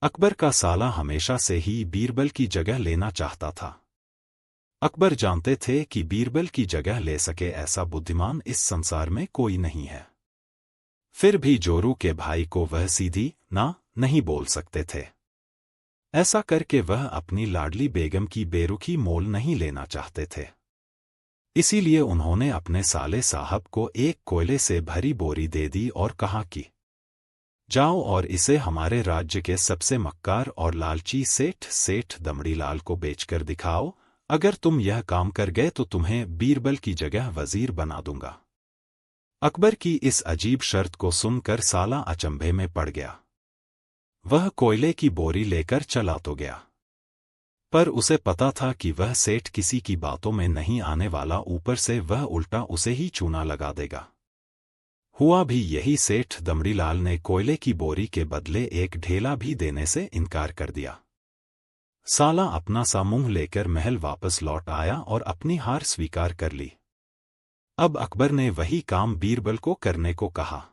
अकबर का साला हमेशा से ही बीरबल की जगह लेना चाहता था। अकबर जानते थे कि बीरबल की जगह ले सके ऐसा बुद्धिमान इस संसार में कोई नहीं है। फिर भी जोरू के भाई को वह सीधी ना नहीं बोल सकते थे। ऐसा करके वह अपनी लाडली बेगम की बेरुखी मोल नहीं लेना चाहते थे। इसीलिए उन्होंने अपने साले साहब को एक कोयले से भरी बोरी दे दी और कहा कि जाओ और इसे हमारे राज्य के सबसे मक्कार और लालची सेठ दमड़ीलाल को बेचकर दिखाओ। अगर तुम यह काम कर गए तो तुम्हें बीरबल की जगह वजीर बना दूंगा। अकबर की इस अजीब शर्त को सुनकर साला अचंभे में पड़ गया। वह कोयले की बोरी लेकर चला तो गया, पर उसे पता था कि वह सेठ किसी की बातों में नहीं आने वाला, ऊपर से वह उल्टा उसे ही चूना लगा देगा। हुआ भी यही। सेठ दमड़ीलाल ने कोयले की बोरी के बदले एक ढेला भी देने से इनकार कर दिया। साला अपना सा मुंह लेकर महल वापस लौट आया और अपनी हार स्वीकार कर ली। अब अकबर ने वही काम बीरबल को करने को कहा।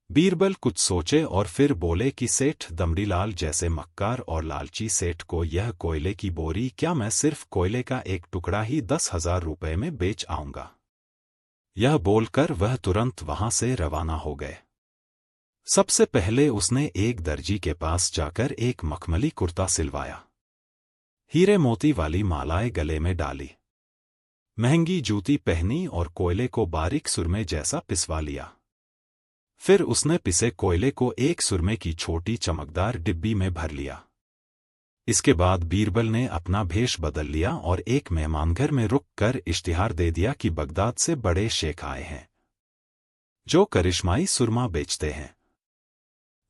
बीरबल कुछ सोचे और फिर बोले कि सेठ दमड़ीलाल जैसे मक्कार और लालची सेठ को यह कोयले की बोरी क्या मैं सिर्फ कोयले का एक टुकड़ा ही 10,000 रुपये में बेच आऊंगा। यह बोलकर वह तुरंत वहां से रवाना हो गए। सबसे पहले उसने एक दर्जी के पास जाकर एक मखमली कुर्ता सिलवाया, हीरे मोती वाली मालाएं गले में डाली, महंगी जूती पहनी और कोयले को बारीक सुरमे जैसा पिसवा लिया। फिर उसने पिसे कोयले को एक सुरमे की छोटी चमकदार डिब्बी में भर लिया। इसके बाद बीरबल ने अपना भेष बदल लिया और एक मेहमानघर में रुक कर इश्तिहार दे दिया कि बगदाद से बड़े शेख आए हैं जो करिश्माई सुरमा बेचते हैं,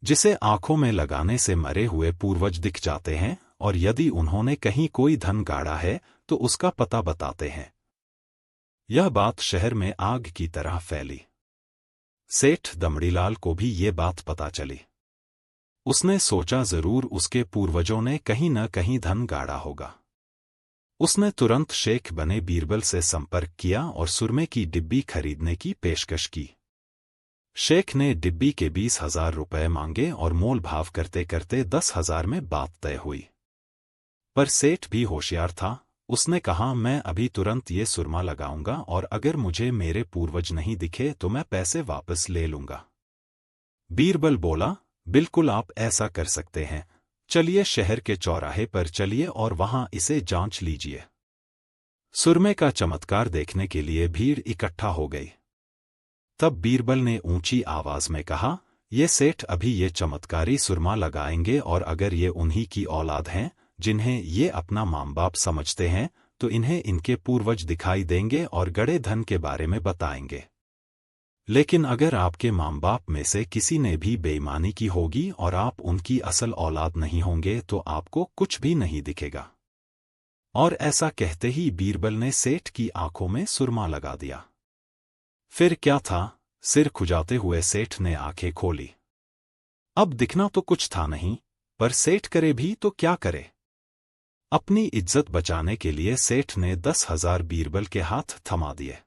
जिसे आंखों में लगाने से मरे हुए पूर्वज दिख जाते हैं, और यदि उन्होंने कहीं कोई धन गाड़ा है तो उसका पता बताते हैं। यह बात शहर में आग की तरह फैली। सेठ दमड़ीलाल को भी ये बात पता चली। उसने सोचा जरूर उसके पूर्वजों ने कहीं न कहीं धन गाड़ा होगा। उसने तुरंत शेख बने बीरबल से संपर्क किया और सुरमे की डिब्बी खरीदने की पेशकश की। शेख ने डिब्बी के 20,000 रुपये मांगे और मोल भाव करते करते 10,000 में बात तय हुई। पर सेठ भी होशियार था। उसने कहा, मैं अभी तुरंत ये सुरमा लगाऊंगा और अगर मुझे मेरे पूर्वज नहीं दिखे तो मैं पैसे वापस ले लूंगा। बीरबल बोला, बिल्कुल आप ऐसा कर सकते हैं। चलिए शहर के चौराहे पर चलिए और वहां इसे जांच लीजिए। सुरमे का चमत्कार देखने के लिए भीड़ इकट्ठा हो गई। तब बीरबल ने ऊंची आवाज में कहा, ये सेठ अभी ये चमत्कारी सुरमा लगाएंगे और अगर ये उन्हीं की औलाद हैं जिन्हें ये अपना माँ बाप समझते हैं तो इन्हें इनके पूर्वज दिखाई देंगे और गड़े धन के बारे में बताएंगे। लेकिन अगर आपके माँ बाप में से किसी ने भी बेईमानी की होगी और आप उनकी असल औलाद नहीं होंगे तो आपको कुछ भी नहीं दिखेगा। और ऐसा कहते ही बीरबल ने सेठ की आंखों में सुरमा लगा दिया। फिर क्या था, सिर खुजाते हुए सेठ ने आंखें खोली। अब दिखना तो कुछ था नहीं, पर सेठ करे भी तो क्या करे। अपनी इज्जत बचाने के लिए सेठ ने 10,000 बीरबल के हाथ थमा दिए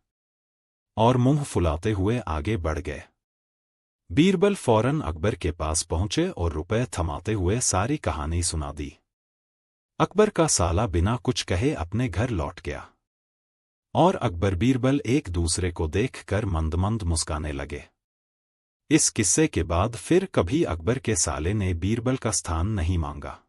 और मुंह फुलाते हुए आगे बढ़ गए। बीरबल फौरन अकबर के पास पहुंचे और रुपए थमाते हुए सारी कहानी सुना दी। अकबर का साला बिना कुछ कहे अपने घर लौट गया और अकबर बीरबल एक दूसरे को देखकर मंद मंद मुस्काने लगे। इस किस्से के बाद फिर कभी अकबर के साले ने बीरबल का स्थान नहीं मांगा।